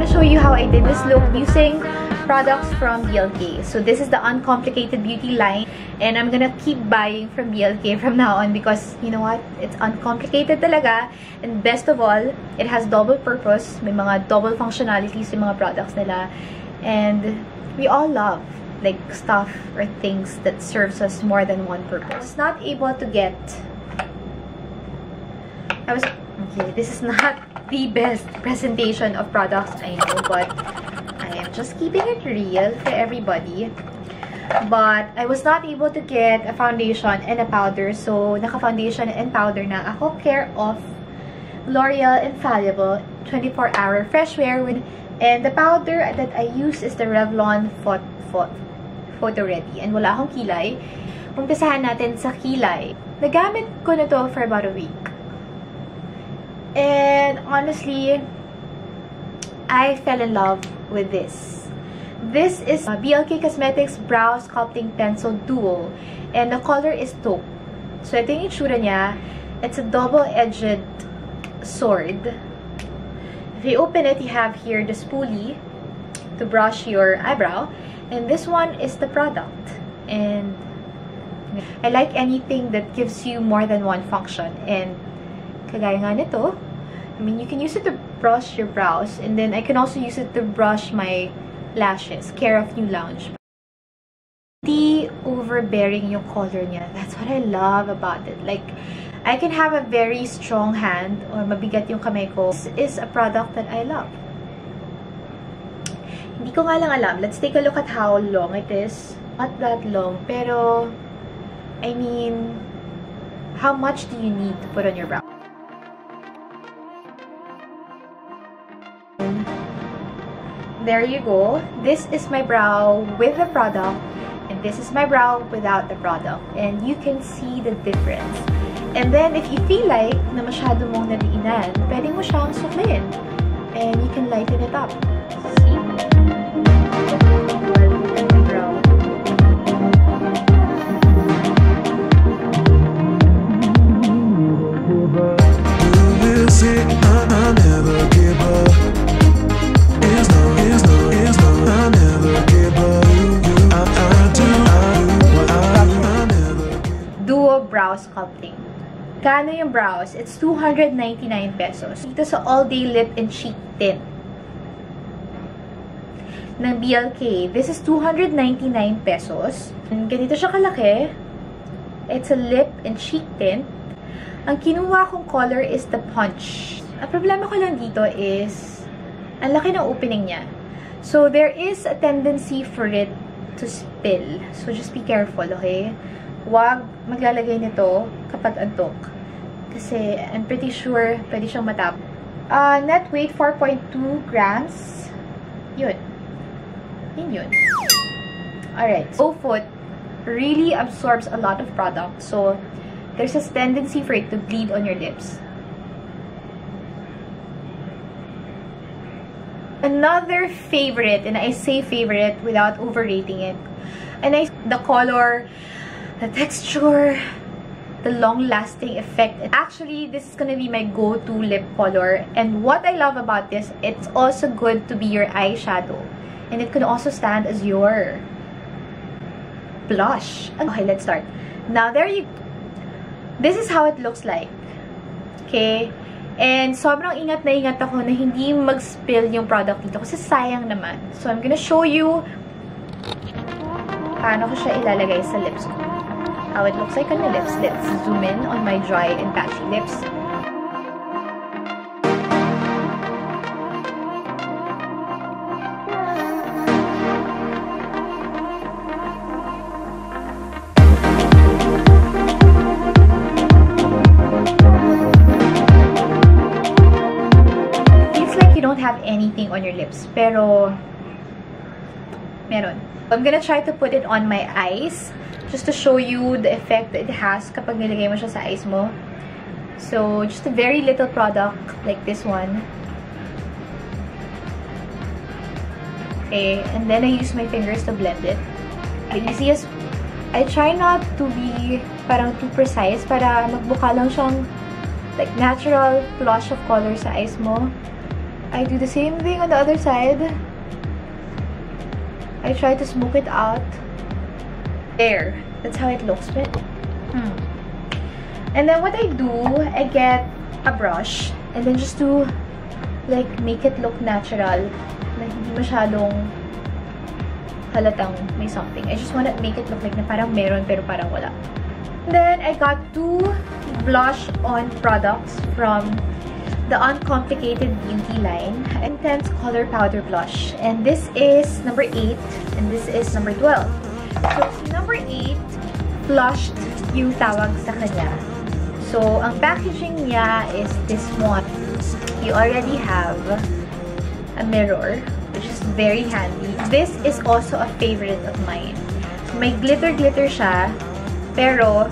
gonna show you how I did this look using products from Blk. So this is the Uncomplicated Beauty line, and I'm gonna keep buying from Blk from now on because you know what? It's uncomplicated talaga, and best of all, it has double purpose. May mga double functionalities yung mga products nila, and we all love like stuff or things that serves us more than one purpose. I was not able to get. Okay, this is not the best presentation of products, I know, but I am just keeping it real for everybody. But I was not able to get a foundation and a powder, so naka-foundation and powder na ako, care of L'Oreal Infallible 24-hour fresh wear with, and the powder that I use is the Revlon Photo Ready, and wala akong kilay. Umpisahan natin sa kilay. Nagamit ko na to for about a week. And honestly, I fell in love with this. This is Blk Cosmetics Brow Sculpting Pencil Duo. And the color is taupe. So ito yung itsura niya. It's a double-edged sword. If you open it, you have here the spoolie to brush your eyebrow. And this one is the product. And I like anything that gives you more than one function. And kagaya nga nito, I mean, you can use it to brush your brows, and then I can also use it to brush my lashes. Care of New Lounge. Hindi overbearing yung color niya. That's what I love about it. Like, I can have a very strong hand or mabigat yung kamay ko. This is a product that I love. Hindi ko nga lang alam. Let's take a look at how long it is. Not that long, pero I mean, how much do you need to put on your brow? There you go. This is my brow with the product, and this is my brow without the product. And you can see the difference. And then, if you feel like na masyado mong nadiinan, pwede mo siyang suklayin. And you can lighten it up. See? Brow sculpting. Kano yung brows? It's 299 pesos. Dito sa All Day Lip and Cheek Tint ng Blk. This is 299 pesos. And ganito siya kalaki. It's a lip and cheek tint. Ang kinuha kong color is the Punch. Ang problema ko lang dito is ang laki ng opening niya. So, there is a tendency for it to spill. So, just be careful, okay? Huwag maglalagay nito kapag antok. Kasi I'm pretty sure pwede siyang matap. Net weight 4.2 grams. Yun. Yun. Alright. So, foot really absorbs a lot of product. So, there's a tendency for it to bleed on your lips. Another favorite, and I say favorite without overrating it. And the color, the texture, the long-lasting effect. Actually, this is gonna be my go-to lip color. And what I love about this, it's also good to be your eyeshadow. And it can also stand as your blush. Okay, let's start. Now, this is how it looks like. Okay? And sobrang ingat na ingat ako na hindi mag-spill yung product dito kasi sayang naman. So, I'm gonna show you paano ko siya ilalagay sa lips ko. How it looks like on my lips. Let's zoom in on my dry and patchy lips. Feels like you don't have anything on your lips, pero meron. I'm gonna try to put it on my eyes. Just to show you the effect that it has kapag nilagay mo siya sa eyes mo. So, just a very little product like this one. Okay, and then I use my fingers to blend it. I try not to be parang too precise para magbuka lang siyang like natural flush of color sa eyes mo. I do the same thing on the other side. I try to smoke it out. There. That's how it looks. And then what I do, I get a brush and then just to like make it look natural. Like hindi masyadong halatang may something. I just want to make it look like na parang meron pero parang wala. Then I got 2 blush on products from the Uncomplicated beauty line. Intense color powder blush. And this is number 8 and this is number 12. So si number 8, flushed yung tawag sa kanya. So ang packaging niya is this one. You already have a mirror, which is very handy. This is also a favorite of mine. May glitter siya, pero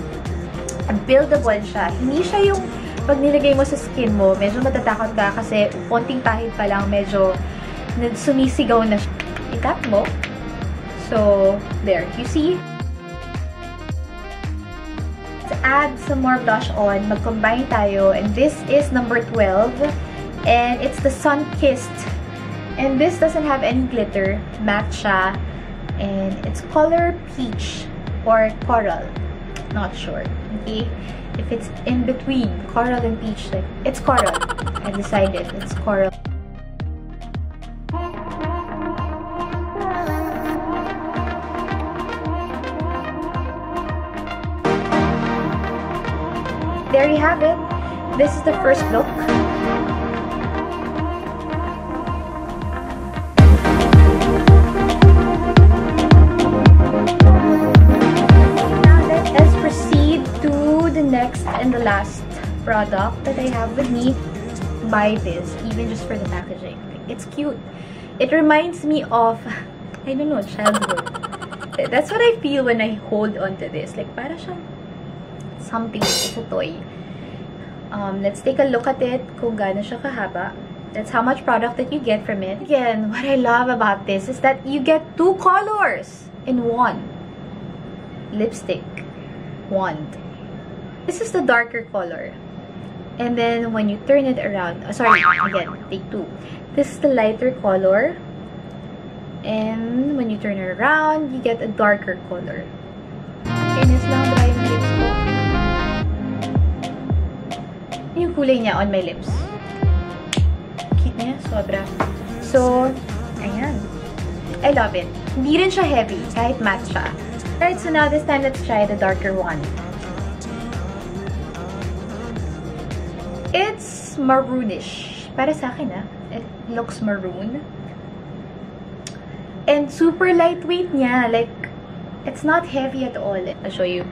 buildable siya. Hindi siya yung pag nilagay mo sa skin mo, medyo matatakot ka kasi konting pahid pa lang, medyo sumisigaw na siya. Itap mo. So, there. You see? Let's add some more blush on. Mag-combine tayo. And this is number 12. And it's the Sun-Kissed. And this doesn't have any glitter. Matte siya. And it's color peach or coral. Not sure. Okay? If it's in between coral and peach, like, it's coral. I decided it's coral. There you have it. This is the first look. Next and the last product that I have with me. Buy this, even just for the packaging. It's cute. It reminds me of, I don't know, childhood. That's what I feel when I hold onto this. Like, para siyang something. It's a toy. Let's take a look at it. Kung gaano siya kahaba. That's how much product that you get from it. Again, what I love about this is that you get 2 colors in one. Lipstick. Wand. This is the darker color. And then when you turn it around, sorry, again, take 2. This is the lighter color. And when you turn it around, you get a darker color. Kainis lang dry yung lips ko. Yung kulay niya on my lips. Cute niya, sobra. So, ayan. I love it. Hindi rin siya heavy, kahit matte siya. Alright, so now this time, let's try the darker one. It's maroonish. Para sa akin, it looks maroon. And super lightweight niya. Like, it's not heavy at all. I'll show you.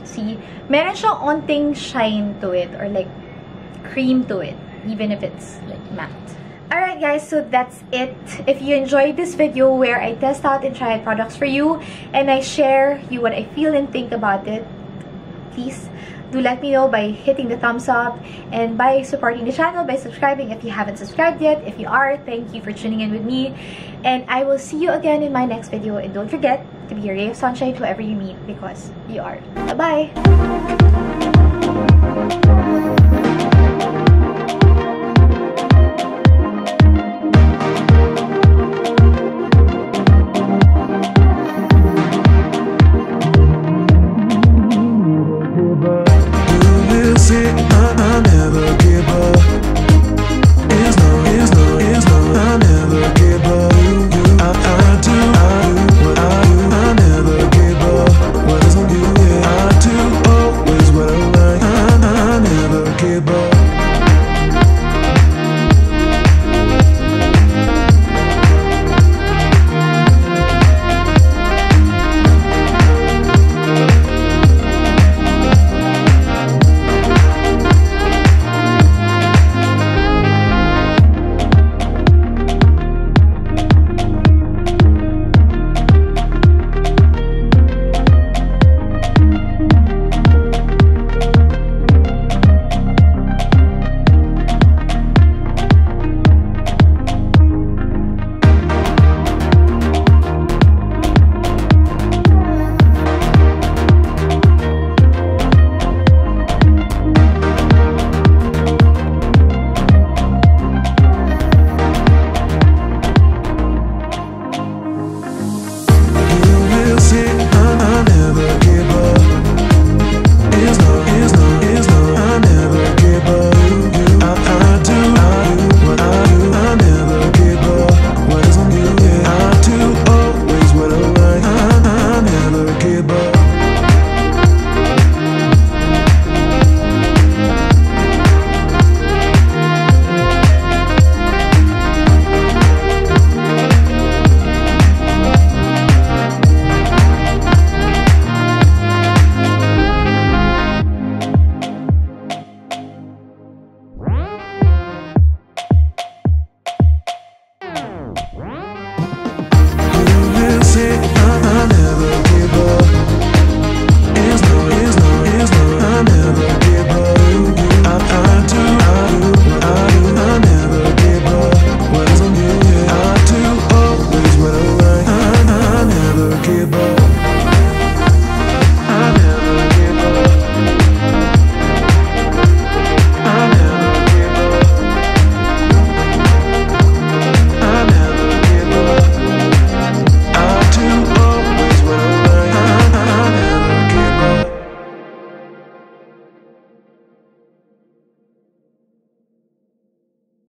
See? Meron siyang onting shine to it or like cream to it. Even if it's like matte. Alright guys, so that's it. If you enjoyed this video where I test out and try products for you and I share you what I feel and think about it, please do let me know by hitting the thumbs up and by supporting the channel, by subscribing if you haven't subscribed yet. If you are, thank you for tuning in with me. And I will see you again in my next video. And don't forget to be a ray of sunshine to whoever you meet because you are. Bye-bye!